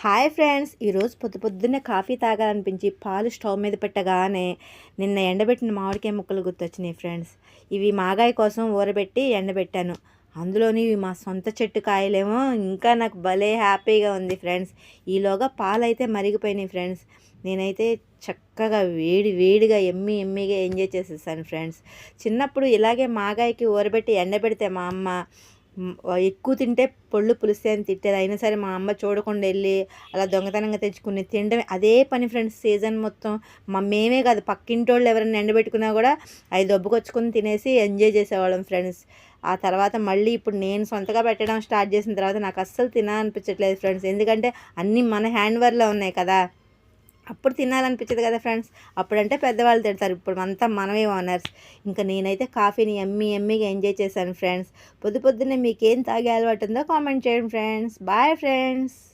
Hi friends, ఈరోజు పొద్దున్నే coffee తాగాలనిపించి పాలు స్టవ్ మీద పెట్టగానే నిన్న ఎండబెట్టిన మామిడికాయ ముక్కలు గుర్తొచ్చినాయి ఫ్రెండ్స్. ఇవి మాగాయ కోసం ఊరబెట్టి ఎండబెట్టాను. అందులోని ఇవి మా సొంత చెట్టు కాయలేమో, ఇంకా నాకు భలే హ్యాపీగా ఉంది ఫ్రెండ్స్. ఈలోగా పాలు అయితే మరిగిపోయినాయి ఫ్రెండ్స్. నేనైతే చక్కగా వేడిగా ఎమ్మిగా ఎంజాయ్ చేసేసాను ఫ్రెండ్స్. చిన్నప్పుడు ఇలాగే మాగాయకి ఊరబెట్టి ఎండబెడితే మా అమ్మ ఎక్కువ తింటే పొళ్ళు పులుస్తాయి అని తిట్టేది. అయినా సరే మా అమ్మ చూడకుండా వెళ్ళి అలా దొంగతనంగా తెచ్చుకుని తినడమే అదే పని ఫ్రెండ్స్. సీజన్ మొత్తం మేమే కాదు, పక్కింటోళ్ళు ఎవరైనా ఎండబెట్టుకున్నా కూడా అవి దొబ్బుకొచ్చుకొని తినేసి ఎంజాయ్ చేసేవాళ్ళం ఫ్రెండ్స్. ఆ తర్వాత మళ్ళీ ఇప్పుడు నేను సొంతగా పెట్టడం స్టార్ట్ చేసిన తర్వాత నాకు అస్సలు తినాలనిపించట్లేదు ఫ్రెండ్స్. ఎందుకంటే అన్నీ మన హ్యాండ్ వర్క్లో ఉన్నాయి కదా. అప్పుడు తినాలనిపించదు కదా ఫ్రెండ్స్. అప్పుడంటే పెద్దవాళ్ళు తిడతారు, ఇప్పుడు అంతా మనమే ఓనర్స్. ఇంకా నేనైతే కాఫీని ఎమ్మిగా ఎంజాయ్ చేశాను ఫ్రెండ్స్. పొద్దున్నే మీకేం తాగే అలవాటు ఉందో కామెంట్ చేయండి ఫ్రెండ్స్. Bye friends.